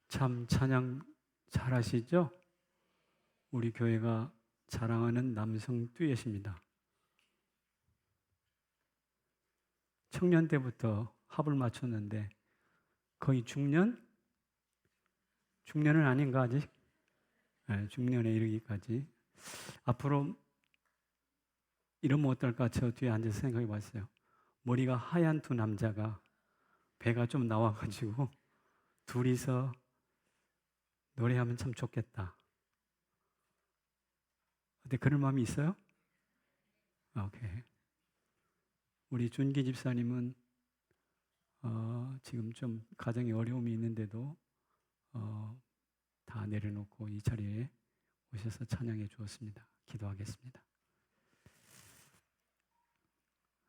참 찬양 잘하시죠? 우리 교회가 자랑하는 남성 듀엣입니다. 청년 때부터 합을 맞췄는데 거의 중년? 중년은 아닌가 아직? 네, 중년에 이르기까지. 앞으로 이러면 어떨까 저 뒤에 앉아서 생각해 봤어요. 머리가 하얀 두 남자가 배가 좀 나와가지고 둘이서 노래하면 참 좋겠다. 어때, 그런 마음이 있어요? 오케이. 우리 준기 집사님은 지금 좀 가정에 어려움이 있는데도 다 내려놓고 이 자리에 오셔서 찬양해 주었습니다. 기도하겠습니다.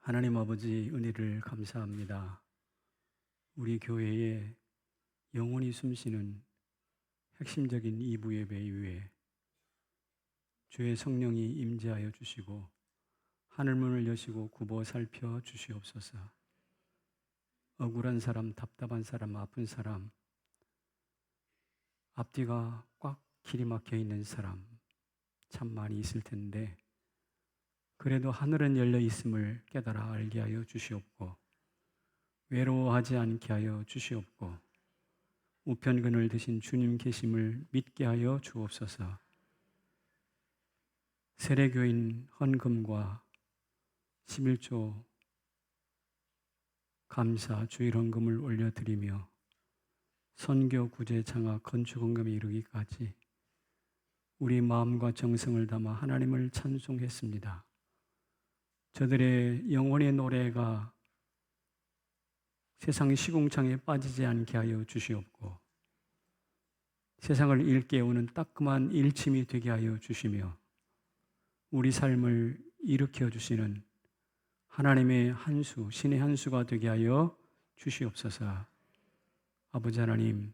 하나님 아버지, 은혜를 감사합니다. 우리 교회에 영원히 숨쉬는 핵심적인 이부 예배 이후에 주의 성령이 임재하여 주시고 하늘문을 여시고 굽어 살펴 주시옵소서. 억울한 사람, 답답한 사람, 아픈 사람, 앞뒤가 꽉 길이 막혀 있는 사람 참 많이 있을 텐데 그래도 하늘은 열려 있음을 깨달아 알게 하여 주시옵고 외로워하지 않게 하여 주시옵고 우편근을 드신 주님 계심을 믿게 하여 주옵소서. 세례교인 헌금과 11조 감사 주일헌금을 올려드리며 선교 구제 장학 건축헌금에 이르기까지 우리 마음과 정성을 담아 하나님을 찬송했습니다. 저들의 영혼의 노래가 세상 시궁창에 빠지지 않게 하여 주시옵고 세상을 일깨우는 따끔한 일침이 되게 하여 주시며 우리 삶을 일으켜 주시는 하나님의 한수, 신의 한수가 되게 하여 주시옵소서. 아버지 하나님,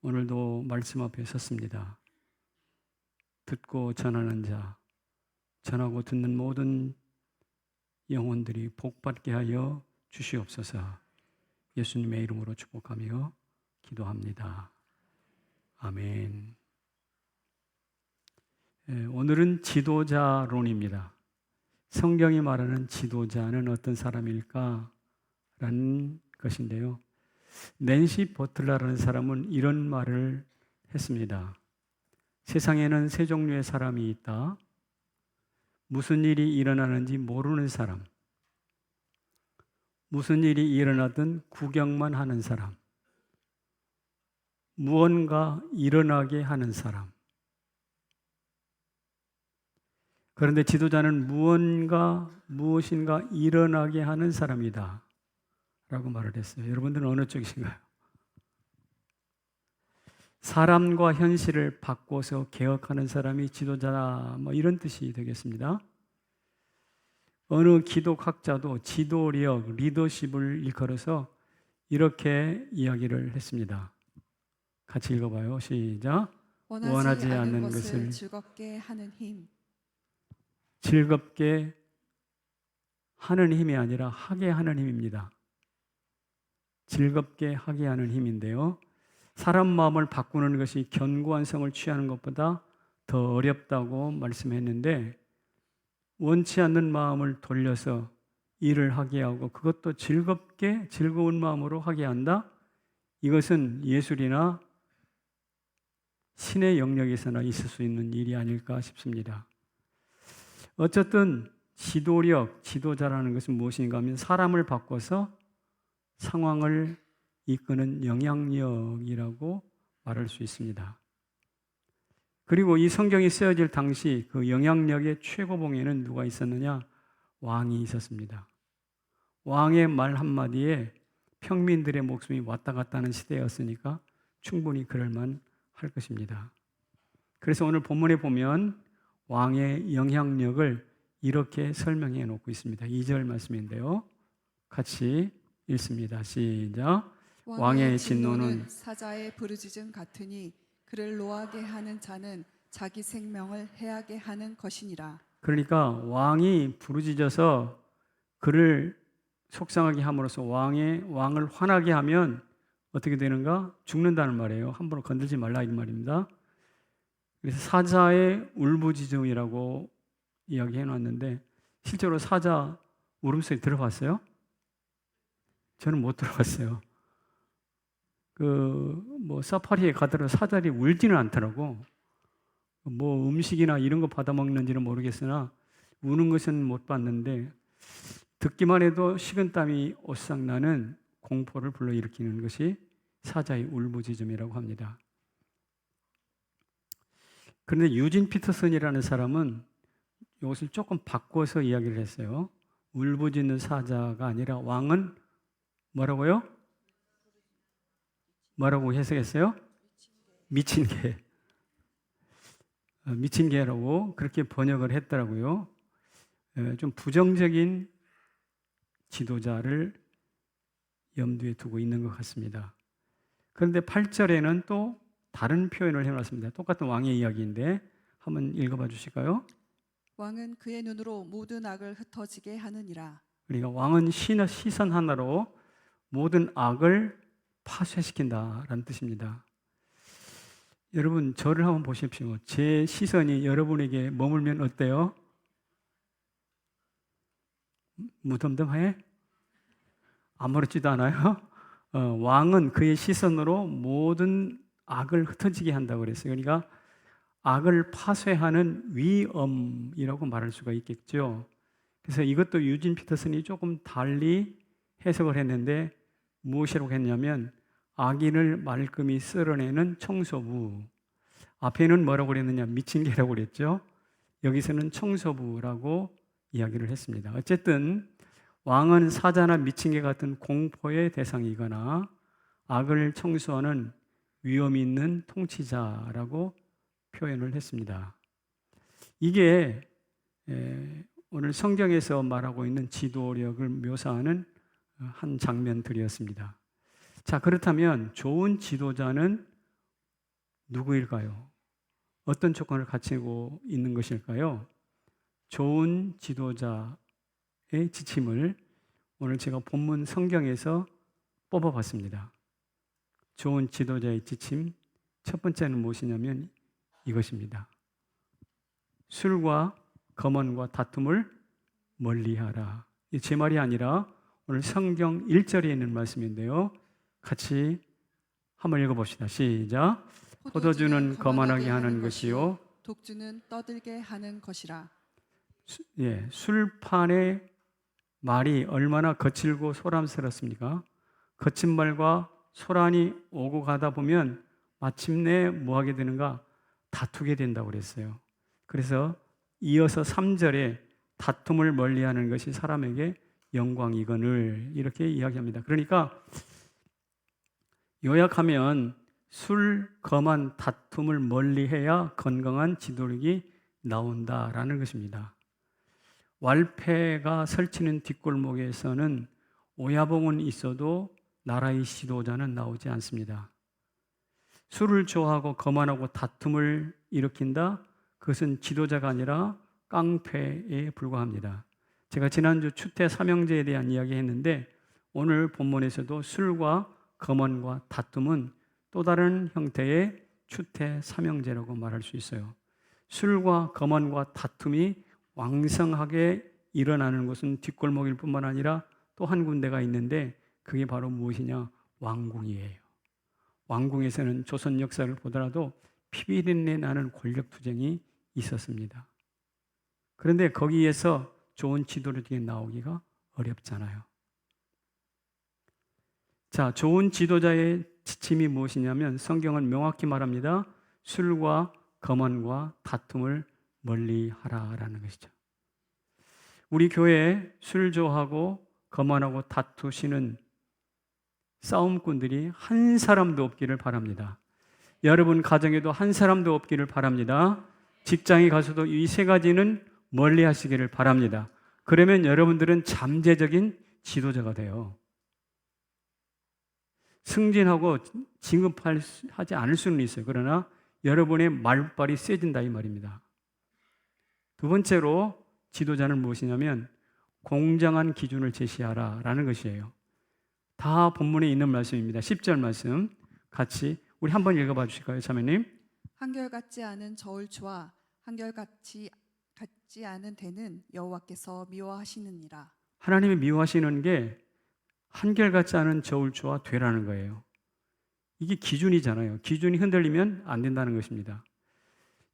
오늘도 말씀 앞에 섰습니다. 듣고 전하는 자, 전하고 듣는 모든 영혼들이 복받게 하여 주시옵소서. 예수님의 이름으로 축복하며 기도합니다. 아멘. 오늘은 지도자론입니다. 성경이 말하는 지도자는 어떤 사람일까? 라는 것인데요. 낸시 버틀러라는 사람은 이런 말을 했습니다. 세상에는 세 종류의 사람이 있다. 무슨 일이 일어나는지 모르는 사람, 무슨 일이 일어나든 구경만 하는 사람, 무언가 일어나게 하는 사람. 그런데 지도자는 무엇인가 일어나게 하는 사람이다 라고 말을 했어요. 여러분들은 어느 쪽이신가요? 사람과 현실을 바꿔서 개혁하는 사람이 지도자다, 이런 뜻이 되겠습니다. 어느 기독학자도 지도력, 리더십을 일컬어서 이렇게 이야기를 했습니다. 같이 읽어봐요. 시작. 원하지 않는 것을 즐겁게 하는 힘. 즐겁게 하는 힘이 아니라 하게 하는 힘입니다. 즐겁게 하게 하는 힘인데요. 사람 마음을 바꾸는 것이 견고한 성을 취하는 것보다 더 어렵다고 말씀했는데 원치 않는 마음을 돌려서 일을 하게 하고 그것도 즐겁게 즐거운 마음으로 하게 한다. 이것은 예술이나 신의 영역에서나 있을 수 있는 일이 아닐까 싶습니다. 어쨌든 지도력, 지도자라는 것은 무엇인가 하면 사람을 바꿔서 상황을 이끄는 영향력이라고 말할 수 있습니다. 그리고 이 성경이 쓰여질 당시 그 영향력의 최고봉에는 누가 있었느냐? 왕이 있었습니다. 왕의 말 한마디에 평민들의 목숨이 왔다 갔다 하는 시대였으니까 충분히 그럴만 할 것입니다. 그래서 오늘 본문에 보면 왕의 영향력을 이렇게 설명해 놓고 있습니다. 2절 말씀인데요. 같이 읽습니다. 시작. 왕의 진노는 사자의 부르짖음 같으니 그를 노하게 하는 자는 자기 생명을 해하게 하는 것이니라. 그러니까 왕이 부르짖어서 그를 속상하게 함으로써 왕을 화나게 하면 어떻게 되는가? 죽는다는 말이에요. 함부로 건들지 말라 이 말입니다. 그래서 사자의 울부짖음이라고 이야기해 놨는데 실제로 사자 울음소리 들어봤어요? 저는 못 들어봤어요. 사파리에 가더라도 사자들이 울지는 않더라고. 뭐 음식이나 이런 거 받아 먹는지는 모르겠으나 우는 것은 못 봤는데 듣기만 해도 식은땀이 오싹 나는 공포를 불러일으키는 것이 사자의 울부짖음이라고 합니다. 그런데 유진 피터슨이라는 사람은 이것을 조금 바꿔서 이야기를 했어요. 울부짖는 사자가 아니라 왕은 뭐라고요? 뭐라고 해석했어요? 미친 개. 미친 개라고 그렇게 번역을 했더라고요. 좀 부정적인 지도자를 염두에 두고 있는 것 같습니다. 그런데 8절에는 또 다른 표현을 해놨습니다. 똑같은 왕의 이야기인데 한번 읽어봐 주실까요? 왕은 그의 눈으로 모든 악을 흩어지게 하느니라. 그러니까 왕은 시선 하나로 모든 악을 파쇄시킨다라는 뜻입니다. 여러분 저를 한번 보십시오. 제 시선이 여러분에게 머물면 어때요? 무덤덤해? 아무렇지도 않아요? 왕은 그의 시선으로 모든 악을 흩어지게 한다고 그랬어요. 그러니까 악을 파쇄하는 위엄이라고 말할 수가 있겠죠. 그래서 이것도 유진 피터슨이 조금 달리 해석을 했는데 무엇이라고 했냐면 악인을 말끔히 쓸어내는 청소부. 앞에는 뭐라고 그랬느냐? 미친 개라고 그랬죠. 여기서는 청소부라고 이야기를 했습니다. 어쨌든 왕은 사자나 미친 개 같은 공포의 대상이거나 악을 청소하는 위엄이 있는 통치자라고 표현을 했습니다. 이게 오늘 성경에서 말하고 있는 지도력을 묘사하는 한 장면들이었습니다. 자, 그렇다면 좋은 지도자는 누구일까요? 어떤 조건을 갖추고 있는 것일까요? 좋은 지도자의 지침을 오늘 제가 본문 성경에서 뽑아봤습니다. 좋은 지도자의 지침, 첫 번째는 무엇이냐면 이것입니다. 술과 검언과 다툼을 멀리하라. 제 말이 아니라 오늘 성경 1절에 있는 말씀인데요. 같이 한번 읽어봅시다. 시작. 포도주는 거만하게 하는 것이요 독주는 떠들게 하는 것이라. 술판의 말이 얼마나 거칠고 소란스럽습니까? 거친 말과 소란이 오고 가다 보면 마침내 뭐 하게 되는가? 다투게 된다고 그랬어요. 그래서 이어서 3절에 다툼을 멀리하는 것이 사람에게 영광이거늘 이렇게 이야기합니다. 그러니까 요약하면 술, 거만, 다툼을 멀리해야 건강한 지도력이 나온다라는 것입니다. 왈패가 설치는 뒷골목에서는 오야봉은 있어도 나라의 지도자는 나오지 않습니다. 술을 좋아하고 거만하고 다툼을 일으킨다? 그것은 지도자가 아니라 깡패에 불과합니다. 제가 지난주 추태 삼형제에 대한 이야기 했는데 오늘 본문에서도 술과 거만과 다툼은 또 다른 형태의 추태 삼형제라고 말할 수 있어요. 술과 거만과 다툼이 왕성하게 일어나는 것은 뒷골목일 뿐만 아니라 또 한 군데가 있는데 그게 바로 무엇이냐? 왕궁이에요. 왕궁에서는 조선 역사를 보더라도 피비린내 나는 권력투쟁이 있었습니다. 그런데 거기에서 좋은 지도력이 나오기가 어렵잖아요. 자, 좋은 지도자의 지침이 무엇이냐면 성경은 명확히 말합니다. 술과 거만과 다툼을 멀리하라라는 것이죠. 우리 교회에 술 좋아하고 거만하고 다투시는 싸움꾼들이 한 사람도 없기를 바랍니다. 여러분 가정에도 한 사람도 없기를 바랍니다. 직장에 가서도 이 세 가지는 멀리 하시기를 바랍니다. 그러면 여러분들은 잠재적인 지도자가 돼요. 승진하고 진급하지 않을 수는 있어요. 그러나 여러분의 말발이 세진다 이 말입니다. 두 번째로 지도자는 무엇이냐면 공정한 기준을 제시하라라는 것이에요. 다 본문에 있는 말씀입니다. 10절 말씀 같이 우리 한번 읽어봐 주실까요, 자매님? 한결같지 않은 저울추와 한결같지 같지 않은 대는 여호와께서 미워하시느니라. 하나님이 미워하시는 게 한결같지 않은 저울추와 되라는 거예요. 이게 기준이잖아요. 기준이 흔들리면 안 된다는 것입니다.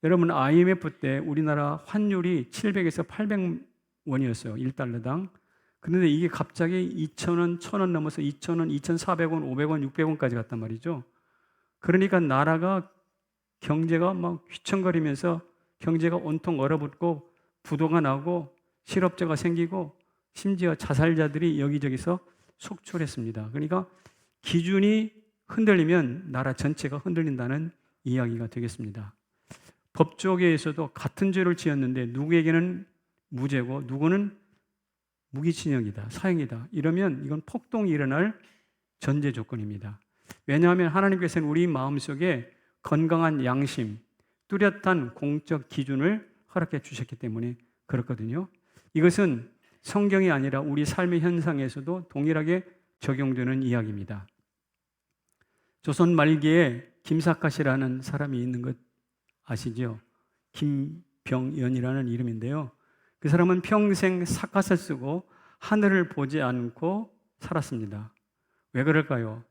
여러분, IMF 때 우리나라 환율이 700에서 800원이었어요. 1달러당. 그런데 이게 갑자기 2,000원, 1,000원 넘어서 2,000원, 2,400원, 500원, 600원까지 갔단 말이죠. 그러니까 나라가 경제가 막 휘청거리면서 경제가 온통 얼어붙고 부도가 나고 실업자가 생기고 심지어 자살자들이 여기저기서 속출했습니다. 그러니까 기준이 흔들리면 나라 전체가 흔들린다는 이야기가 되겠습니다. 법조계에서도 같은 죄를 지었는데 누구에게는 무죄고 누구는 무기징역이다, 사형이다. 이러면 이건 폭동이 일어날 전제 조건입니다. 왜냐하면 하나님께서는 우리 마음속에 건강한 양심, 뚜렷한 공적 기준을 허락해 주셨기 때문에 그렇거든요. 이것은 성경이 아니라 우리 삶의 현상에서도 동일하게 적용되는 이야기입니다. 조선 말기에 김삿갓이라는 사람이 있는 것 아시죠? 김병연이라는 이름인데요. 그 사람은 평생 삿갓을 쓰고 하늘을 보지 않고 살았습니다. 왜 그럴까요?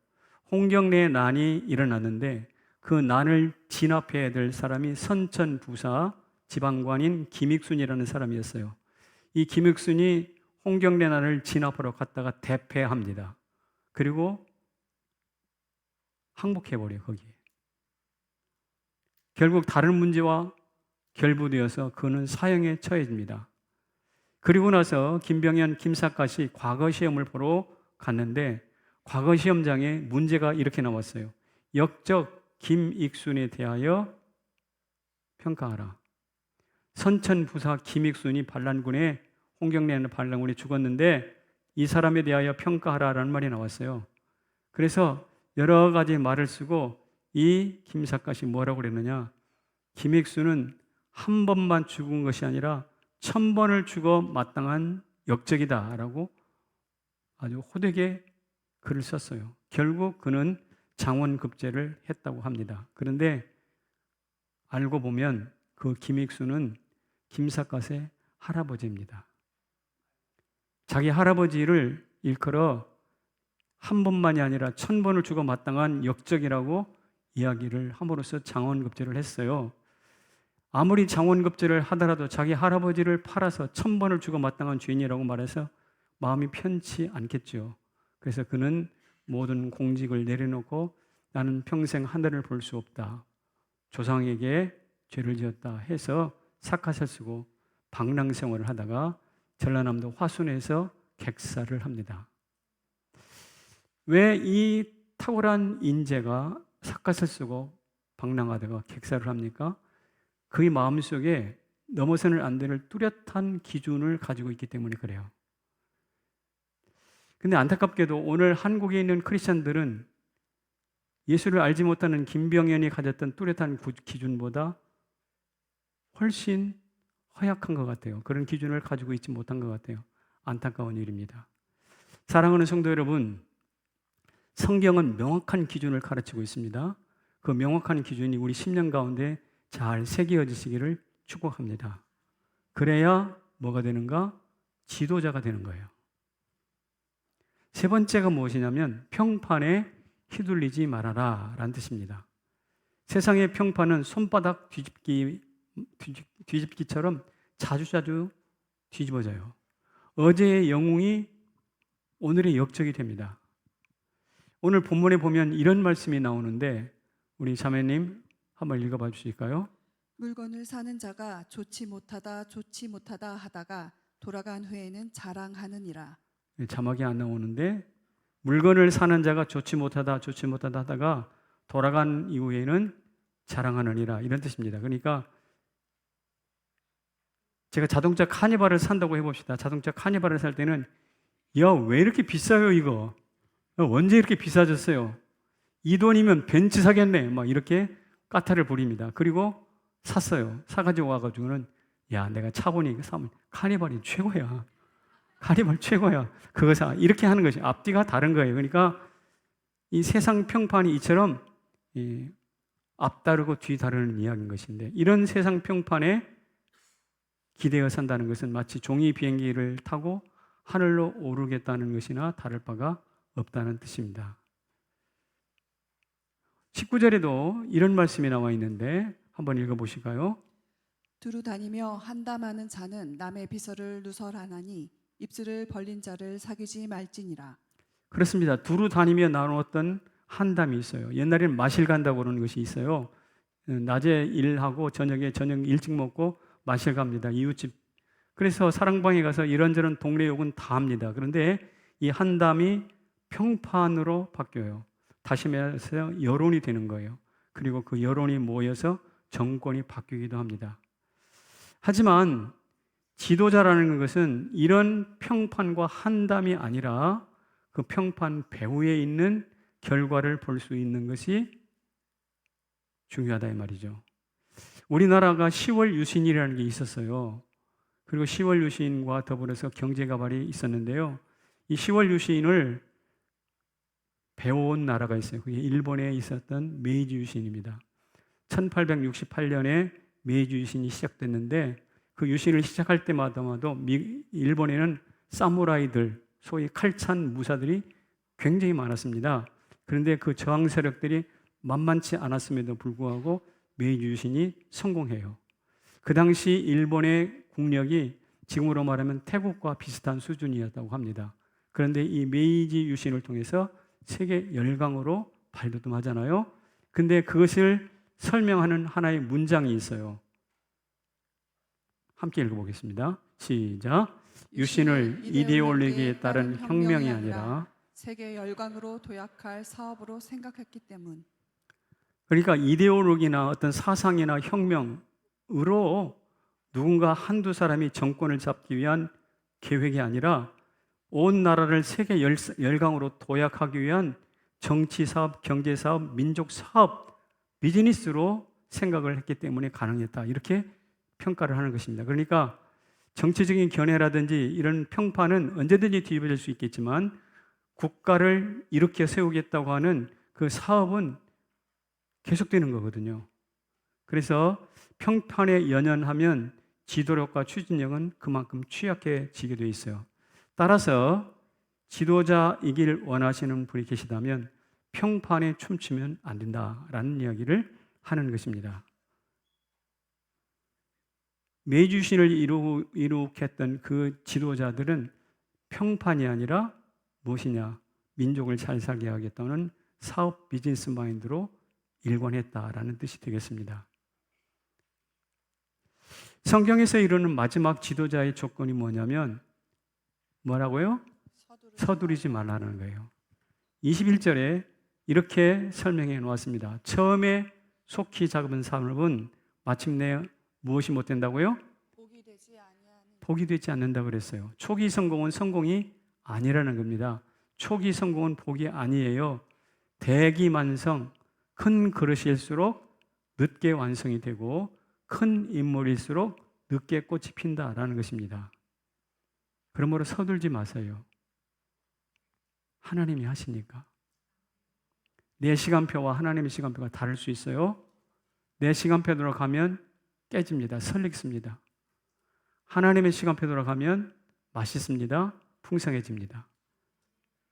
홍경래의 난이 일어났는데 그 난을 진압해야 될 사람이 선천부사 지방관인 김익순이라는 사람이었어요. 이 김익순이 홍경래 난을 진압하러 갔다가 대패합니다. 그리고 항복해버려요, 거기에. 결국 다른 문제와 결부되어서 그는 사형에 처해집니다. 그리고 나서 김병연, 김삿갓이 과거 시험을 보러 갔는데 과거 시험장에 문제가 이렇게 나왔어요. 역적 김익순에 대하여 평가하라. 선천부사 김익순이 반란군에 홍경래는 반란군에 죽었는데 이 사람에 대하여 평가하라라는 말이 나왔어요. 그래서 여러 가지 말을 쓰고 이 김삿갓이 뭐라고 그랬느냐? 김익순은 한 번만 죽은 것이 아니라 1000번을 죽어 마땅한 역적이다라고 아주 호되게 글을 썼어요. 결국 그는 장원급제를 했다고 합니다. 그런데 알고 보면 그 김익순은 김삿갓의 할아버지입니다. 자기 할아버지를 일컬어 한 번만이 아니라 1000번을 죽어 마땅한 역적이라고 이야기를 함으로써 장원급제를 했어요. 아무리 장원급제를 하더라도 자기 할아버지를 팔아서 1000번을 죽어 마땅한 죄인이라고 말해서 마음이 편치 않겠죠. 그래서 그는 모든 공직을 내려놓고 나는 평생 하늘을 볼 수 없다. 조상에게 죄를 지었다 해서 삿갓을 쓰고 방랑생활을 하다가 전라남도 화순에서 객사를 합니다. 왜 이 탁월한 인재가 삿갓을 쓰고 방랑하다가 객사를 합니까? 그의 마음속에 넘어서는 안 될 뚜렷한 기준을 가지고 있기 때문에 그래요. 근데 안타깝게도 오늘 한국에 있는 크리스찬들은 예수를 알지 못하는 김병연이 가졌던 뚜렷한 기준보다 훨씬 허약한 것 같아요. 그런 기준을 가지고 있지 못한 것 같아요. 안타까운 일입니다. 사랑하는 성도 여러분, 성경은 명확한 기준을 가르치고 있습니다. 그 명확한 기준이 우리 10년 가운데 잘 새겨지시기를 축복합니다. 그래야 뭐가 되는가? 지도자가 되는 거예요. 세 번째가 무엇이냐면 평판에 휘둘리지 말아라 라는 뜻입니다. 세상의 평판은 손바닥 뒤집기처럼 자주자주 뒤집어져요. 어제의 영웅이 오늘의 역적이 됩니다. 오늘 본문에 보면 이런 말씀이 나오는데 우리 자매님 한번 읽어봐 주실까요? 물건을 사는 자가 좋지 못하다 하다가 돌아간 후에는 자랑하느니라. 자막이 안 나오는데 물건을 사는 자가 좋지 못하다 하다가 돌아간 이후에는 자랑하느니라 이런 뜻입니다. 그러니까 제가 자동차 카니발을 산다고 해봅시다. 자동차 카니발을 살 때는 야, 왜 이렇게 비싸요 이거? 언제 이렇게 비싸졌어요? 이 돈이면 벤츠 사겠네. 막 이렇게 까탈을 부립니다. 그리고 샀어요. 사가지고 와가지고는 야, 내가 차 보니 사면 카니발이 최고야. 가리말 최고야. 그거사 이렇게 하는 것이 앞뒤가 다른 거예요. 그러니까 이 세상 평판이 이처럼 앞다르고 뒤다르는 이야기인 것인데 이런 세상 평판에 기대어 산다는 것은 마치 종이 비행기를 타고 하늘로 오르겠다는 것이나 다를 바가 없다는 뜻입니다. 19절에도 이런 말씀이 나와 있는데 한번 읽어보실까요? 두루 다니며 한담하는 자는 남의 비서를 누설하나니 입술을 벌린 자를 사귀지 말지니라. 그렇습니다. 두루 다니며 나누었던 한담이 있어요. 옛날에는 마실 간다고 그러는 것이 있어요. 낮에 일하고 저녁에 저녁 일찍 먹고 마실 갑니다. 이웃집. 그래서 사랑방에 가서 이런저런 동네 욕은 다 합니다. 그런데 이 한담이 평판으로 바뀌어요. 다시 말해서 여론이 되는 거예요. 그리고 그 여론이 모여서 정권이 바뀌기도 합니다. 하지만 지도자라는 것은 이런 평판과 한담이 아니라 그 평판 배후에 있는 결과를 볼 수 있는 것이 중요하다 이 말이죠. 우리나라가 10월 유신이라는 게 있었어요. 그리고 10월 유신과 더불어서 경제가발이 있었는데요. 이 10월 유신을 배워온 나라가 있어요. 그게 일본에 있었던 메이지 유신입니다. 1868년에 메이지 유신이 시작됐는데 그 유신을 시작할 때마다도 일본에는 사무라이들, 소위 칼찬 무사들이 굉장히 많았습니다. 그런데 그 저항 세력들이 만만치 않았음에도 불구하고 메이지 유신이 성공해요. 그 당시 일본의 국력이 지금으로 말하면 태국과 비슷한 수준이었다고 합니다. 그런데 이 메이지 유신을 통해서 세계 열강으로 발돋움하잖아요. 근데 그것을 설명하는 하나의 문장이 있어요. 함께 읽어보겠습니다. 시작. 유신을 이데올로기에 따른 혁명이 아니라 세계 열강으로 도약할 사업으로 생각했기 때문. 그러니까 이데올로기나 어떤 사상이나 혁명으로 누군가 한두 사람이 정권을 잡기 위한 계획이 아니라 온 나라를 세계 열강으로 도약하기 위한 정치 사업, 경제 사업, 민족 사업, 비즈니스로 생각을 했기 때문에 가능했다. 이렇게 평가를 하는 것입니다. 그러니까 정치적인 견해라든지 이런 평판은 언제든지 뒤집어질 수 있겠지만 국가를 일으켜 세우겠다고 하는 그 사업은 계속되는 거거든요. 그래서 평판에 연연하면 지도력과 추진력은 그만큼 취약해지게 돼 있어요. 따라서 지도자이길 원하시는 분이 계시다면 평판에 춤추면 안 된다라는 이야기를 하는 것입니다. 메이주신을 이룩했던 그 지도자들은 평판이 아니라 무엇이냐? 민족을 잘 살게 하겠다는 사업 비즈니스 마인드로 일관했다라는 뜻이 되겠습니다. 성경에서 이루는 마지막 지도자의 조건이 뭐냐면 뭐라고요? 서두르지 말라는 거예요. 21절에 이렇게 설명해 놓았습니다. 처음에 속히 잡은 사람은 마침내 무엇이 못 된다고요? 복이 되지 않는다고 그랬어요. 초기 성공은 성공이 아니라는 겁니다. 초기 성공은 복이 아니에요. 대기만성, 큰 그릇일수록 늦게 완성이 되고 큰 인물일수록 늦게 꽃이 핀다라는 것입니다. 그러므로 서둘지 마세요. 하나님이 하시니까. 내 시간표와 하나님의 시간표가 다를 수 있어요. 내 시간표대로 가면 깨집니다. 설익습니다. 하나님의 시간표대로 가면 맛있습니다. 풍성해집니다.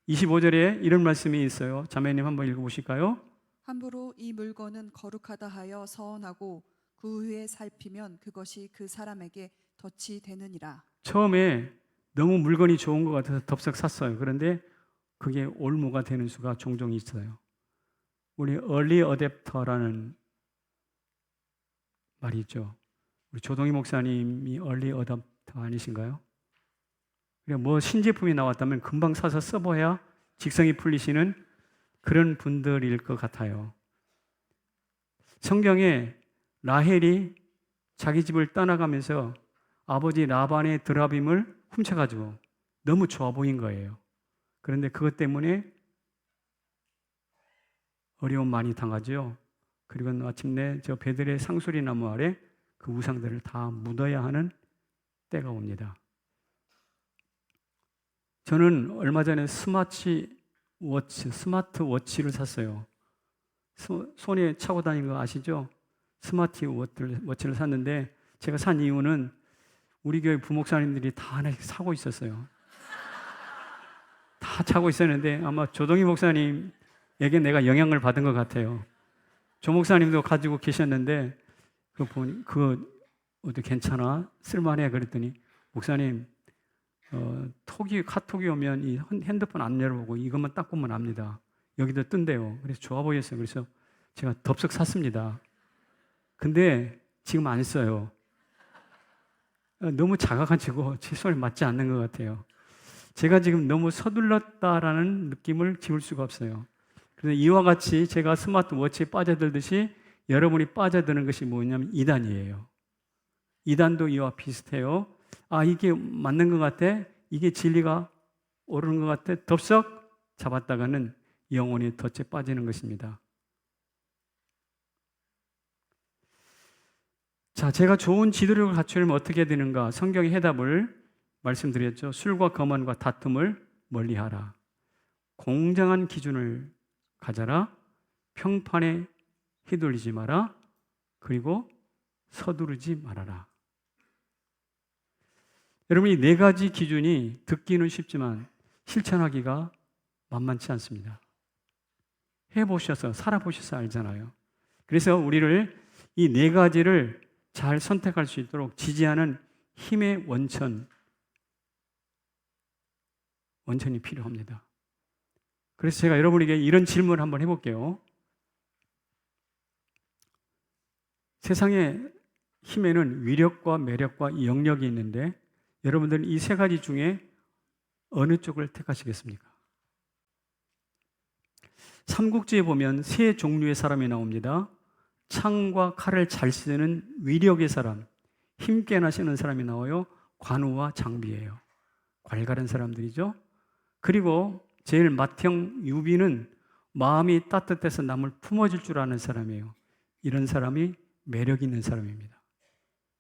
25절에 이런 말씀이 있어요. 자매님 한번 읽어보실까요? 함부로 이 물건은 거룩하다 하여 서원하고 그 후에 살피면 그것이 그 사람에게 덫이 되느니라. 처음에 너무 물건이 좋은 것 같아서 덥석 샀어요. 그런데 그게 올무가 되는 수가 종종 있어요. 우리 early adapter라는 말이 있죠. 우리 조동희 목사님이 early adapter 아니신가요? 뭐 신제품이 나왔다면 금방 사서 써봐야 직성이 풀리시는 그런 분들일 것 같아요. 성경에 라헬이 자기 집을 떠나가면서 아버지 라반의 드라빔을 훔쳐가지고 너무 좋아 보인 거예요. 그런데 그것 때문에 어려움 많이 당하죠. 그리고 마침내 저 베들의 상수리 나무 아래 그 우상들을 다 묻어야 하는 때가 옵니다. 저는 얼마 전에 스마트워치를 샀어요. 손에 차고 다니는 거 아시죠? 스마트워치를 샀는데 제가 산 이유는 우리 교회 부목사님들이 다 하나씩 사고 있었어요. 다 차고 있었는데 아마 조동희 목사님에게 내가 영향을 받은 것 같아요. 조 목사님도 가지고 계셨는데 그거 괜찮아? 쓸만해? 그랬더니 목사님 카톡이 오면 이 핸드폰 안 열어보고 이것만 딱 보면 압니다. 여기도 뜬대요. 그래서 좋아 보였어요. 그래서 제가 덥석 샀습니다. 근데 지금 안 써요. 너무 작아가지고 제 손에 맞지 않는 것 같아요. 제가 지금 너무 서둘렀다라는 느낌을 지울 수가 없어요. 그래서 이와 같이 제가 스마트워치에 빠져들듯이 여러분이 빠져드는 것이 뭐냐면 이단이에요. 이단도 이와 비슷해요. 이게 맞는 것 같아? 이게 진리가 옳은 것 같아? 덥석 잡았다가는 영혼이 덫에 빠지는 것입니다. 자, 제가 좋은 지도력을 갖추려면 어떻게 되는가? 성경의 해답을 말씀드렸죠. 술과 거만과 다툼을 멀리하라. 공정한 기준을 가져라. 평판에 휘둘리지 마라. 그리고 서두르지 말아라. 여러분, 이 네 가지 기준이 듣기는 쉽지만 실천하기가 만만치 않습니다. 해보셔서, 살아보셔서 알잖아요. 그래서 우리를 이 네 가지를 잘 선택할 수 있도록 지지하는 힘의 원천이 필요합니다. 그래서 제가 여러분에게 이런 질문을 한번 해볼게요. 세상의 힘에는 위력과 매력과 영역이 있는데 여러분들은 이 세 가지 중에 어느 쪽을 택하시겠습니까? 삼국지에 보면 세 종류의 사람이 나옵니다. 창과 칼을 잘 쓰는 위력의 사람, 힘께나 쓰는 사람이 나와요. 관우와 장비예요. 괄괄한 사람들이죠. 그리고 제일 맏형 유비는 마음이 따뜻해서 남을 품어줄 줄 아는 사람이에요. 이런 사람이 매력 있는 사람입니다.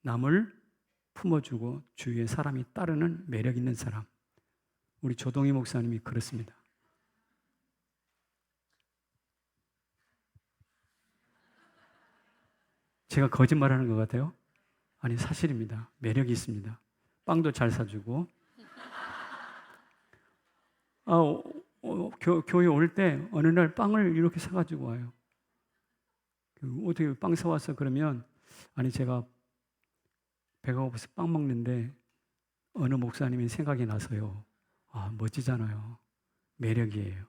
남을 품어주고 주위에 사람이 따르는 매력 있는 사람. 우리 조동희 목사님이 그렇습니다. 제가 거짓말하는 것 같아요? 아니, 사실입니다. 매력이 있습니다. 빵도 잘 사주고. 교회 올 때 어느 날 빵을 이렇게 사가지고 와요. 어떻게 빵 사왔어? 그러면 아니, 제가 배가 고파서 빵 먹는데 어느 목사님이 생각이 나서요. 멋지잖아요. 매력이에요.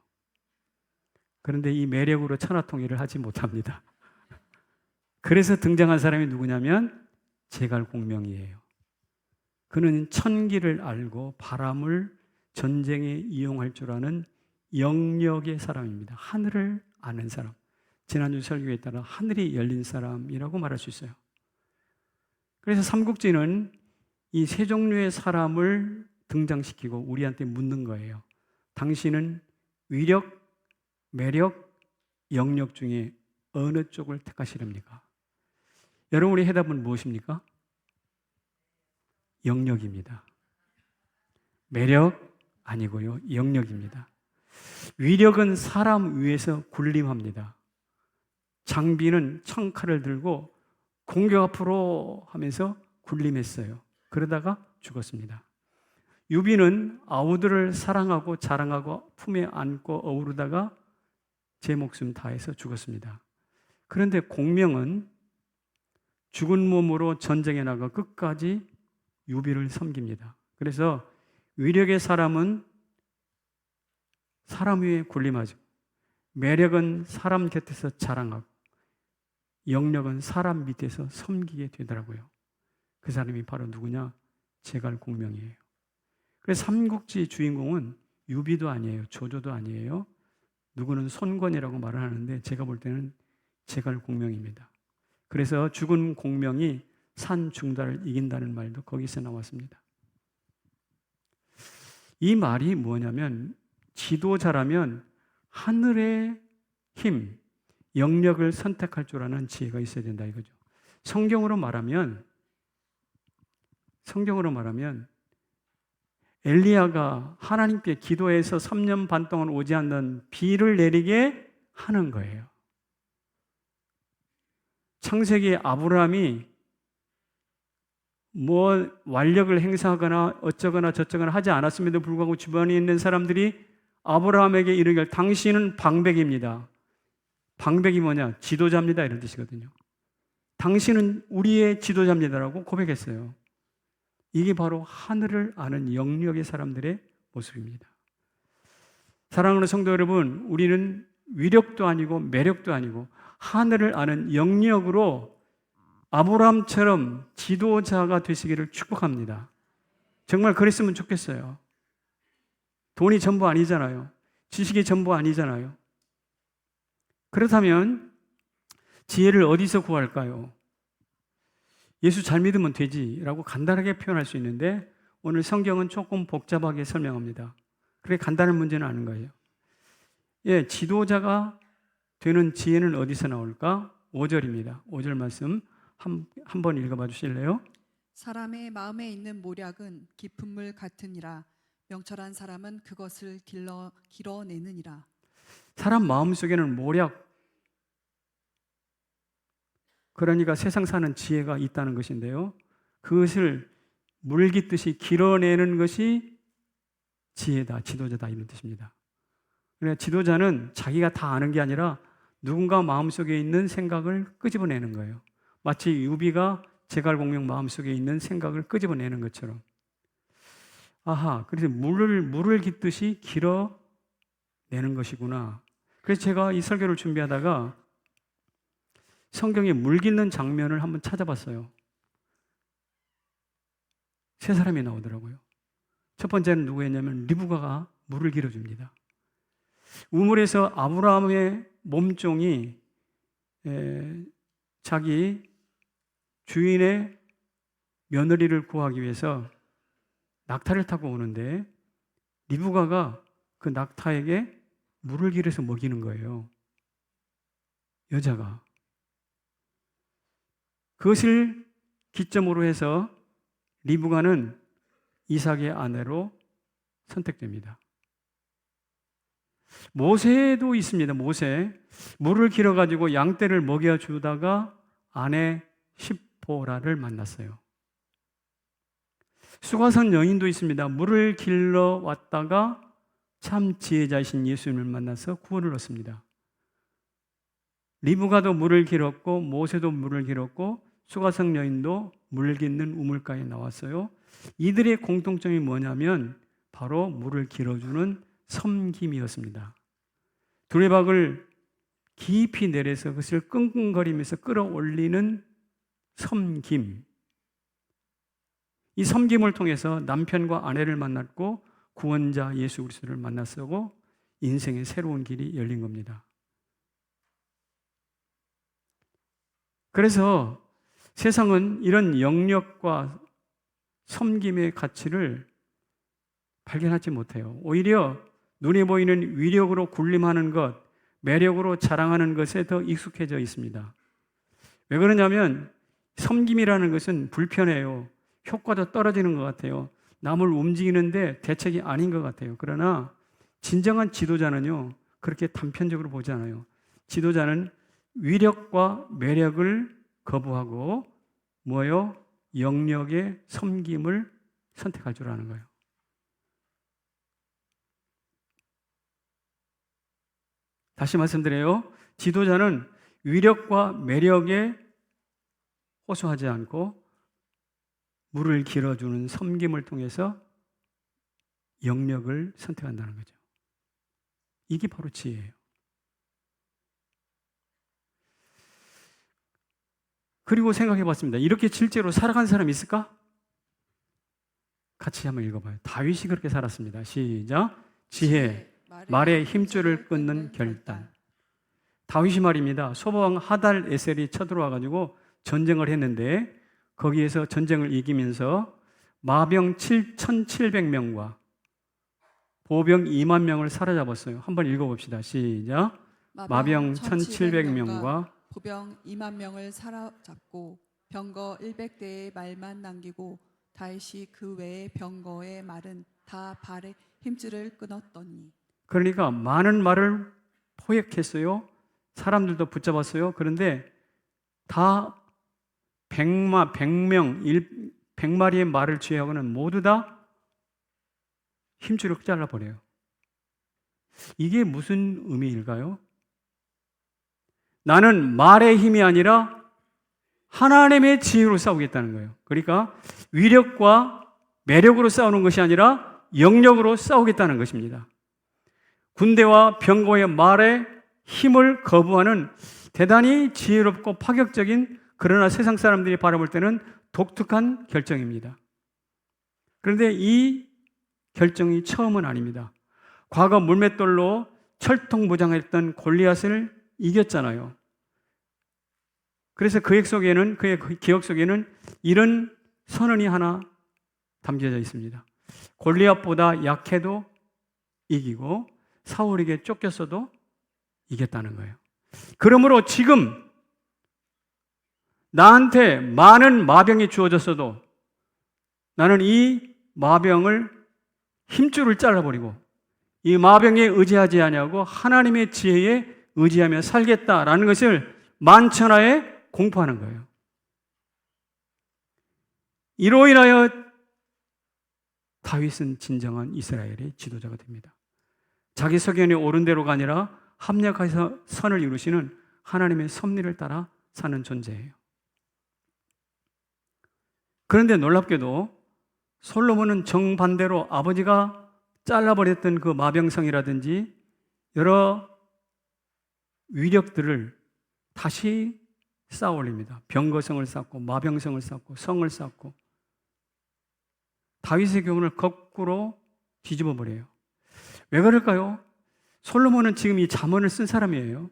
그런데 이 매력으로 천하통일을 하지 못합니다. 그래서 등장한 사람이 누구냐면 제갈공명이에요. 그는 천기를 알고 바람을 전쟁에 이용할 줄 아는 영역의 사람입니다. 하늘을 아는 사람. 지난주 설교에 따라 하늘이 열린 사람이라고 말할 수 있어요. 그래서 삼국지는 이 세 종류의 사람을 등장시키고 우리한테 묻는 거예요. 당신은 위력, 매력, 영역 중에 어느 쪽을 택하시렵니까? 여러분의 해답은 무엇입니까? 영역입니다. 매력 아니고요. 영역입니다. 위력은 사람 위에서 군림합니다. 장비는 청칼을 들고 공격 앞으로 하면서 군림했어요. 그러다가 죽었습니다. 유비는 아우들을 사랑하고 자랑하고 품에 안고 어우르다가 제 목숨 다해서 죽었습니다. 그런데 공명은 죽은 몸으로 전쟁에 나가 끝까지 유비를 섬깁니다. 그래서 위력의 사람은 사람 위에 군림하죠. 매력은 사람 곁에서 자랑하고 영역은 사람 밑에서 섬기게 되더라고요. 그 사람이 바로 누구냐? 제갈공명이에요. 그래서 삼국지 주인공은 유비도 아니에요. 조조도 아니에요. 누구는 손권이라고 말을 하는데 제가 볼 때는 제갈공명입니다. 그래서 죽은 공명이 산 중달을 이긴다는 말도 거기서 나왔습니다. 이 말이 뭐냐면 지도자라면 하늘의 힘, 영역을 선택할 줄 아는 지혜가 있어야 된다 이거죠. 성경으로 말하면 엘리야가 하나님께 기도해서 3년 반 동안 오지 않는 비를 내리게 하는 거예요. 창세기 아브라함이 뭐 완력을 행사하거나 어쩌거나 저쩌거나 하지 않았음에도 불구하고 주변에 있는 사람들이 아브라함에게 이르기를 당신은 방백입니다. 방백이 뭐냐? 지도자입니다. 이런 뜻이거든요. 당신은 우리의 지도자입니다라고 고백했어요. 이게 바로 하늘을 아는 영역의 사람들의 모습입니다. 사랑하는 성도 여러분, 우리는 위력도 아니고 매력도 아니고 하늘을 아는 영역으로 아브라함처럼 지도자가 되시기를 축복합니다. 정말 그랬으면 좋겠어요. 돈이 전부 아니잖아요. 지식이 전부 아니잖아요. 그렇다면 지혜를 어디서 구할까요? 예수 잘 믿으면 되지라고 간단하게 표현할 수 있는데 오늘 성경은 조금 복잡하게 설명합니다. 그래 간단한 문제는 아닌 거예요. 예, 지도자가 되는 지혜는 어디서 나올까? 5절입니다. 5절 말씀 한번 읽어봐 주실래요? 사람의 마음에 있는 모략은 깊은 물 같으니라. 명철한 사람은 그것을 길어내느니라. 사람 마음속에는 모략, 그러니까 세상 사는 지혜가 있다는 것인데요. 그것을 물깃듯이 길어내는 것이 지혜다, 지도자다 이런 뜻입니다. 그러니까 지도자는 자기가 다 아는 게 아니라 누군가 마음속에 있는 생각을 끄집어내는 거예요. 마치 유비가 제갈공명 마음속에 있는 생각을 끄집어내는 것처럼. 아하, 그래서 물을 깃듯이 길어내는 것이구나. 그래서 제가 이 설교를 준비하다가 성경에 물 깃는 장면을 한번 찾아봤어요. 세 사람이 나오더라고요. 첫 번째는 누구였냐면 리브가가 물을 길어줍니다. 우물에서 아브라함의 몸종이 자기 주인의 며느리를 구하기 위해서 낙타를 타고 오는데 리브가가 그 낙타에게 물을 길어서 먹이는 거예요. 여자가. 그것을 기점으로 해서 리브가는 이삭의 아내로 선택됩니다. 모세도 있습니다. 모세. 물을 길어가지고 양떼를 먹여주다가 아내 십보라를 만났어요. 수가성 여인도 있습니다. 물을 길러 왔다가 참 지혜자이신 예수님을 만나서 구원을 얻습니다. 리브가도 물을 길었고 모세도 물을 길었고 수가성 여인도 물 깃는 우물가에 나왔어요. 이들의 공통점이 뭐냐면 바로 물을 길어주는 섬김이었습니다. 두레박을 깊이 내려서 그것을 끙끙거리면서 끌어올리는 섬김. 이 섬김을 통해서 남편과 아내를 만났고 구원자 예수 그리스도를 만났고 인생의 새로운 길이 열린 겁니다. 그래서 세상은 이런 영역과 섬김의 가치를 발견하지 못해요. 오히려 눈에 보이는 위력으로 군림하는 것, 매력으로 자랑하는 것에 더 익숙해져 있습니다. 왜 그러냐면 섬김이라는 것은 불편해요. 효과도 떨어지는 것 같아요. 남을 움직이는데 대책이 아닌 것 같아요. 그러나 진정한 지도자는요, 그렇게 단편적으로 보지 않아요. 지도자는 위력과 매력을 거부하고 뭐요? 영역의 섬김을 선택할 줄 아는 거예요. 다시 말씀드려요. 지도자는 위력과 매력에 호소하지 않고 물을 길어주는 섬김을 통해서 영역을 선택한다는 거죠. 이게 바로 지혜예요. 그리고 생각해 봤습니다. 이렇게 실제로 살아간 사람이 있을까? 같이 한번 읽어봐요. 다윗이 그렇게 살았습니다. 시작. 지혜, 말의 힘줄을 끊는 결단. 다윗이 말입니다. 소방 하달 에셀이 쳐들어와가지고 전쟁을 했는데 거기에서 전쟁을 이기면서 마병 7,700명과 보병 2만 명을 사로잡았어요. 한번 읽어봅시다. 시작. 마병 1,700명과 보병 2만 명을 사로잡고 병거 100대의 말만 남기고 다윗이 그 외의 병거의 말은 다 발에 힘줄을 끊었더니. 그러니까 많은 말을 포획했어요. 사람들도 붙잡았어요. 그런데 다 100마리의 말을 취하고는 모두 다 힘줄을 잘라버려요. 이게 무슨 의미일까요? 나는 말의 힘이 아니라 하나님의 지혜로 싸우겠다는 거예요. 그러니까 위력과 매력으로 싸우는 것이 아니라 영력으로 싸우겠다는 것입니다. 군대와 병거의 말에 힘을 거부하는 대단히 지혜롭고 파격적인, 그러나 세상 사람들이 바라볼 때는 독특한 결정입니다. 그런데 이 결정이 처음은 아닙니다. 과거 물맷돌로 철통무장했던 골리앗을 이겼잖아요. 그래서 그의 기억 속에는 이런 선언이 하나 담겨져 있습니다. 골리앗보다 약해도 이기고 사울에게 쫓겼어도 이겼다는 거예요. 그러므로 지금 나한테 많은 마병이 주어졌어도 나는 이 마병을 힘줄을 잘라버리고 이 마병에 의지하지 아니하고 하나님의 지혜에 의지하며 살겠다라는 것을 만천하에 공포하는 거예요. 이로 인하여 다윗은 진정한 이스라엘의 지도자가 됩니다. 자기 소견이 옳은 대로가 아니라 합력해서 선을 이루시는 하나님의 섭리를 따라 사는 존재예요. 그런데 놀랍게도 솔로몬은 정반대로 아버지가 잘라버렸던 그 마병성이라든지 여러 위력들을 다시 쌓아 올립니다. 병거성을 쌓고 마병성을 쌓고 성을 쌓고 다윗의 경우는 거꾸로 뒤집어 버려요. 왜 그럴까요? 솔로몬은 지금 이 잠언을 쓴 사람이에요.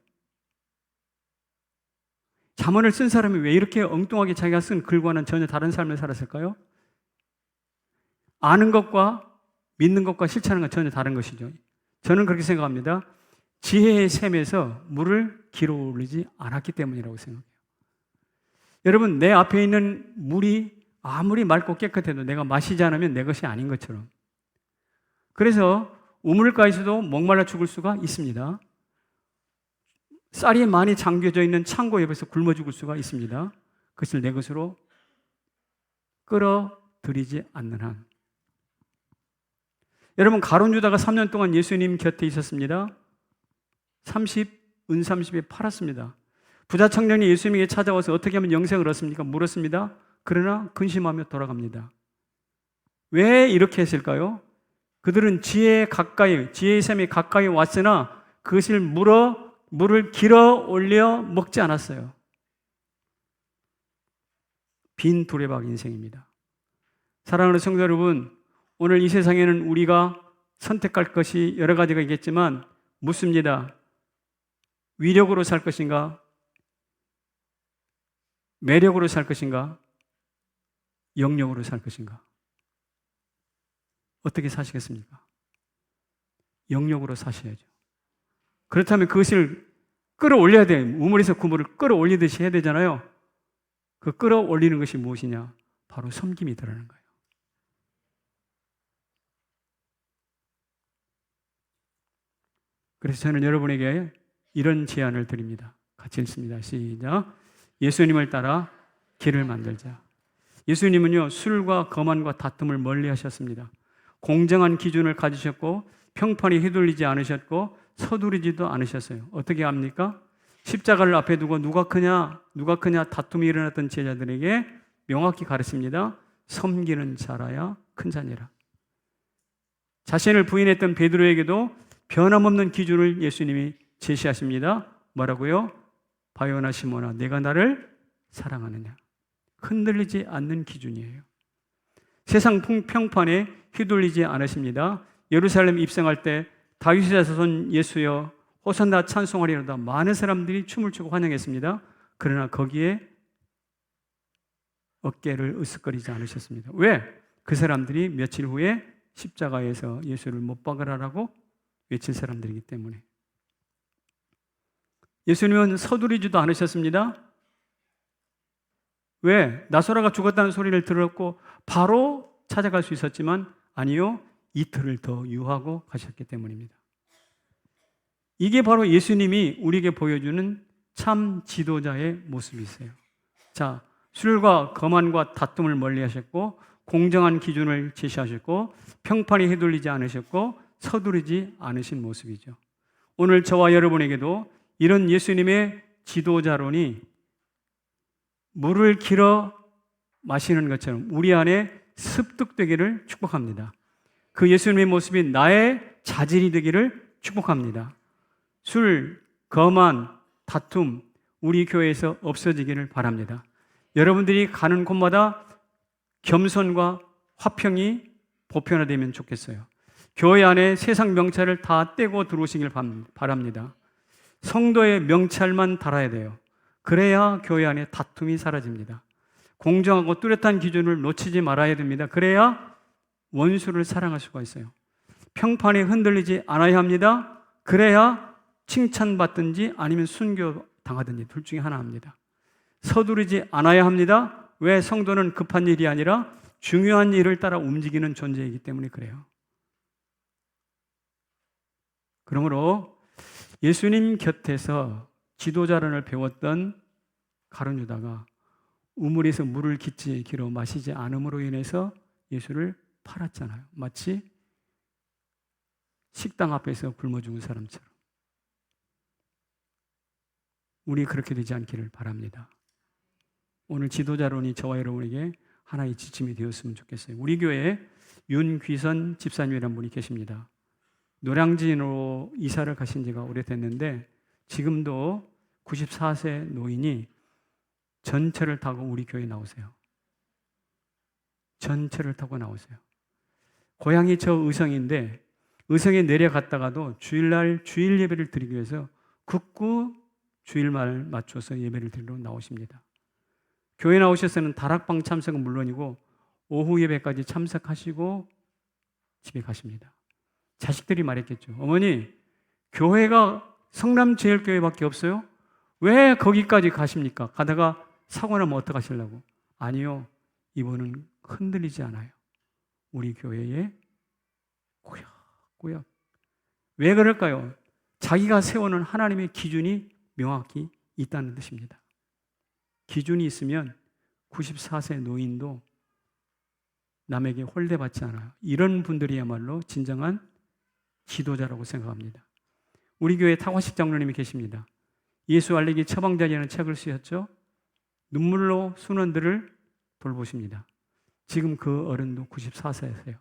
잠언을 쓴 사람이 왜 이렇게 엉뚱하게 자기가 쓴 글과는 전혀 다른 삶을 살았을까요? 아는 것과 믿는 것과 실천하는 건 전혀 다른 것이죠. 저는 그렇게 생각합니다. 지혜의 샘에서 물을 길어 올리지 않았기 때문이라고 생각해요. 여러분, 내 앞에 있는 물이 아무리 맑고 깨끗해도 내가 마시지 않으면 내 것이 아닌 것처럼. 그래서 우물가에서도 목말라 죽을 수가 있습니다. 쌀이 많이 잠겨져 있는 창고 옆에서 굶어 죽을 수가 있습니다. 그것을 내 것으로 끌어들이지 않는 한. 여러분, 가룟 유다가 3년 동안 예수님 곁에 있었습니다. 은 30에 팔았습니다. 부자 청년이 예수님에게 찾아와서 어떻게 하면 영생을 얻습니까? 물었습니다. 그러나 근심하며 돌아갑니다. 왜 이렇게 했을까요? 그들은 지혜의 샘에 가까이 왔으나 그것을 물을 길어 올려 먹지 않았어요. 빈 두레박 인생입니다. 사랑하는 성도 여러분, 오늘 이 세상에는 우리가 선택할 것이 여러 가지가 있겠지만 묻습니다. 위력으로 살 것인가? 매력으로 살 것인가? 영력으로 살 것인가? 어떻게 사시겠습니까? 영력으로 사셔야죠. 그렇다면 그것을 끌어올려야 돼요. 우물에서 그물을 끌어올리듯이 해야 되잖아요. 그 끌어올리는 것이 무엇이냐? 바로 섬김이더라는 거예요. 그래서 저는 여러분에게 이런 제안을 드립니다. 같이 읽습니다. 시작. 예수님을 따라 길을 만들자. 예수님은요, 술과 거만과 다툼을 멀리 하셨습니다. 공정한 기준을 가지셨고 평판이 휘둘리지 않으셨고 서두르지도 않으셨어요. 어떻게 합니까? 십자가를 앞에 두고 누가 크냐 다툼이 일어났던 제자들에게 명확히 가르칩니다. 섬기는 자라야 큰 자니라. 자신을 부인했던 베드로에게도 변함없는 기준을 예수님이 제시하십니다. 뭐라고요? 바요나 시몬아, 내가 나를 사랑하느냐? 흔들리지 않는 기준이에요. 세상 평판에 휘둘리지 않으십니다. 예루살렘 입성할 때 다윗의 자손 예수여 호산나 찬송하리로다 많은 사람들이 춤을 추고 환영했습니다. 그러나 거기에 어깨를 으쓱거리지 않으셨습니다. 왜? 그 사람들이 며칠 후에 십자가에서 예수를 못 박으라라고 외칠 사람들이기 때문에. 예수님은 서두르지도 않으셨습니다. 왜? 나사로가 죽었다는 소리를 들었고 바로 찾아갈 수 있었지만 아니요, 이틀을 더 유하고 가셨기 때문입니다. 이게 바로 예수님이 우리에게 보여주는 참 지도자의 모습이세요. 자, 술과 거만과 다툼을 멀리하셨고 공정한 기준을 제시하셨고 평판이 휘둘리지 않으셨고 서두르지 않으신 모습이죠. 오늘 저와 여러분에게도 이런 예수님의 지도자론이 물을 길어 마시는 것처럼 우리 안에 습득되기를 축복합니다. 그 예수님의 모습이 나의 자질이 되기를 축복합니다. 술, 거만, 다툼 우리 교회에서 없어지기를 바랍니다. 여러분들이 가는 곳마다 겸손과 화평이 보편화되면 좋겠어요. 교회 안에 세상 명찰을 다 떼고 들어오시길 바랍니다. 성도의 명찰만 달아야 돼요. 그래야 교회 안에 다툼이 사라집니다. 공정하고 뚜렷한 기준을 놓치지 말아야 됩니다. 그래야 원수를 사랑할 수가 있어요. 평판에 흔들리지 않아야 합니다. 그래야 칭찬받든지 아니면 순교당하든지 둘 중에 하나 합니다. 서두르지 않아야 합니다. 왜? 성도는 급한 일이 아니라 중요한 일을 따라 움직이는 존재이기 때문에 그래요. 그러므로 예수님 곁에서 지도자론을 배웠던 가룟 유다가 우물에서 물을 길어 마시지 않음으로 인해서 예수를 팔았잖아요. 마치 식당 앞에서 굶어 죽은 사람처럼. 우리 그렇게 되지 않기를 바랍니다. 오늘 지도자론이 저와 여러분에게 하나의 지침이 되었으면 좋겠어요. 우리 교회에 윤귀선 집사님이라는 분이 계십니다. 노량진으로 이사를 가신 지가 오래됐는데 지금도 94세 노인이 전철을 타고 우리 교회에 나오세요. 전철을 타고 나오세요. 고향이 저 의성인데 의성에 내려갔다가도 주일날 주일 예배를 드리기 위해서 굳고 주일말 맞춰서 예배를 드리러 나오십니다. 교회 나오셔서는 다락방 참석은 물론이고 오후 예배까지 참석하시고 집에 가십니다. 자식들이 말했겠죠. 어머니, 교회가 성남제일교회밖에 없어요? 왜 거기까지 가십니까? 가다가 사고 나면 어떡하시려고? 아니요, 이분은 흔들리지 않아요. 우리 교회에 꾸역꾸역. 왜 그럴까요? 자기가 세우는 하나님의 기준이 명확히 있다는 뜻입니다. 기준이 있으면 94세 노인도 남에게 홀대받지 않아요. 이런 분들이야말로 진정한 지도자라고 생각합니다. 우리 교회 타과식 장로님이 계십니다. 예수 알리기 처방전이라는 책을 쓰셨죠. 눈물로 순원들을 돌보십니다. 지금 그 어른도 94세세요.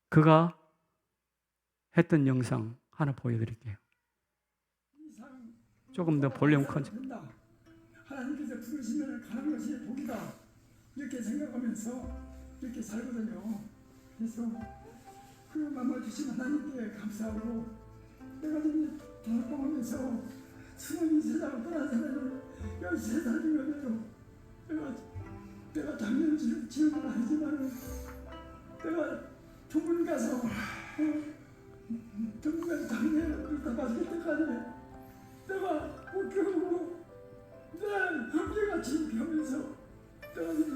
그가 했던 영상 하나 보여드릴게요. 조금 더 볼륨 커져. 하나님께서 부르시면 가는 것이 복이다 이렇게 생각하면서 이렇게 살거든요. 그래서 그 마음을 주신 하나님께 감사하고 내가 지금 다락방하면서 수많은 세상을 떠난 사람을 13살이거든요. 내가 작년 지원을 하지만 내가 동문 가서 작년을 다 마실 때까지 내가 못 겪고 내 형제같이 펴면서 내가 이제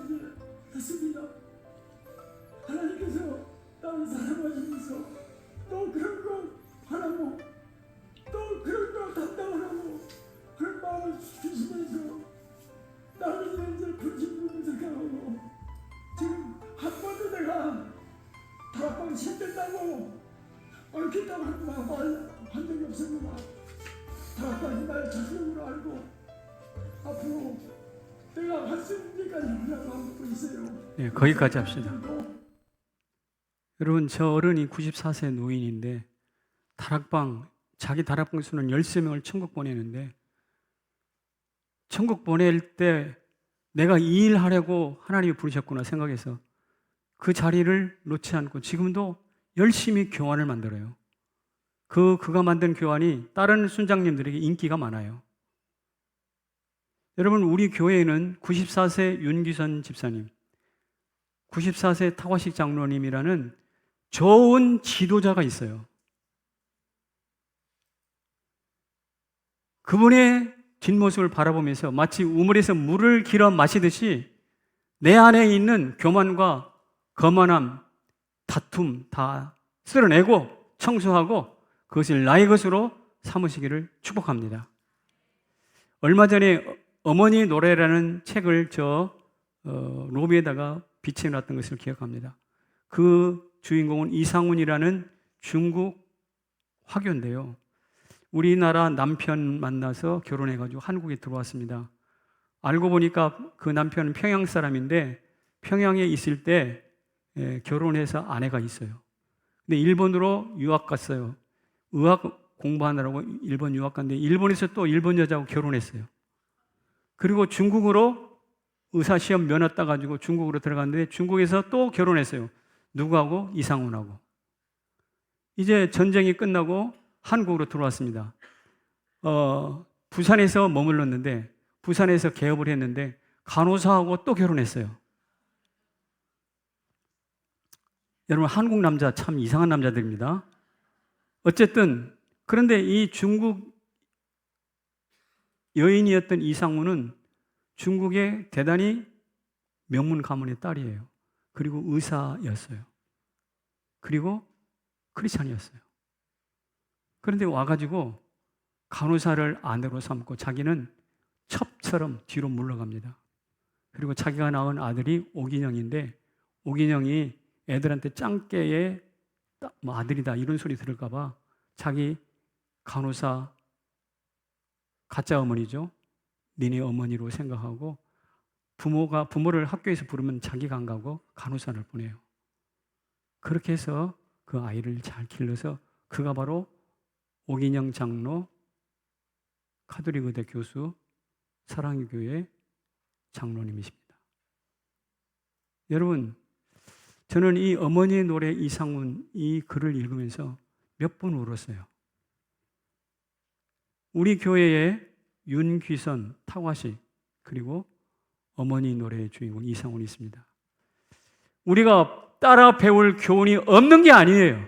했습니다. 하나님께서 나를 사랑하시면서 너 그런 거 하라고 너 그런 거 담당하라고 그런 마음을 주시면서 나를 이제 분신분을 생각하고 지금 한 번도 내가 다락방 힘들다고 얽힌다고 한 적이 없습니다. 다락방이 날 자신으로 알고 앞으로 내가 할 수 있는 데까지 하려고 하고 있어요. 네, 거기까지 합시다. 여러분, 저 어른이 94세 노인인데 자기 다락방 수는 13명을 천국 보내는데 천국 보낼 때 내가 이 일 하려고 하나님이 부르셨구나 생각해서 그 자리를 놓지 않고 지금도 열심히 교환을 만들어요. 그가 만든 교환이 다른 순장님들에게 인기가 많아요. 여러분, 우리 교회에는 94세 윤기선 집사님, 94세 타과식 장로님이라는 좋은 지도자가 있어요. 그분의 뒷모습을 바라보면서 마치 우물에서 물을 길어 마시듯이 내 안에 있는 교만과 거만함, 다툼 다 쓸어내고 청소하고 그것을 나의 것으로 삼으시기를 축복합니다. 얼마 전에 어머니 노래라는 책을 로비에다가 비치해놨던 것을 기억합니다. 그 주인공은 이상훈이라는 중국 화교인데요. 우리나라 남편 만나서 결혼해가지고 한국에 들어왔습니다. 알고 보니까 그 남편은 평양 사람인데 평양에 있을 때 결혼해서 아내가 있어요. 근데 일본으로 유학 갔어요. 의학 공부하느라고 일본 유학 갔는데 일본에서 또 일본 여자하고 결혼했어요. 그리고 중국으로 의사시험 면허 따가지고 중국으로 들어갔는데 중국에서 또 결혼했어요. 누구하고? 이상훈하고. 이제 전쟁이 끝나고 한국으로 들어왔습니다. 부산에서 머물렀는데 부산에서 개업을 했는데 간호사하고 또 결혼했어요. 여러분, 한국 남자 참 이상한 남자들입니다. 어쨌든 그런데 이 중국 여인이었던 이상훈은 중국의 대단히 명문 가문의 딸이에요. 그리고 의사였어요. 그리고 크리스찬이었어요. 그런데 와가지고 간호사를 아내로 삼고 자기는 첩처럼 뒤로 물러갑니다. 그리고 자기가 낳은 아들이 오긴영인데 오긴영이 애들한테 짱깨의 아들이다 이런 소리 들을까봐 자기 간호사 가짜 어머니죠. 니네 어머니로 생각하고 부모를 학교에서 부르면 자기가 안 가고 간호사를 보내요. 그렇게 해서 그 아이를 잘 길러서 그가 바로 오긴영 장로, 카톨릭 의대 교수, 사랑의 교회 장로님이십니다. 여러분, 저는 이 어머니의 노래 이상훈 이 글을 읽으면서 몇 번 울었어요. 우리 교회에 윤귀선, 타과식 그리고 어머니 노래의 주인공 이상훈이 있습니다. 우리가 따라 배울 교훈이 없는 게 아니에요.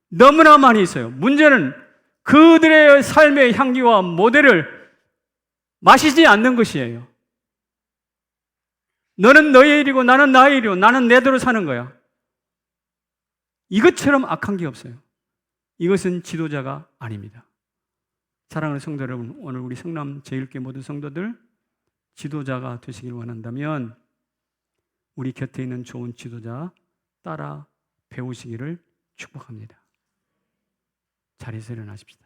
너무나 많이 있어요. 문제는 그들의 삶의 향기와 모델을 마시지 않는 것이에요. 너는 너의 일이고 나는 나의 일이고 나는 내대로 사는 거야. 이것처럼 악한 게 없어요. 이것은 지도자가 아닙니다. 사랑하는 성도 여러분, 오늘 우리 성남 제1교 모든 성도들 지도자가 되시길 원한다면 우리 곁에 있는 좋은 지도자 따라 배우시기를 축복합니다. 자리에서 일어나십시다.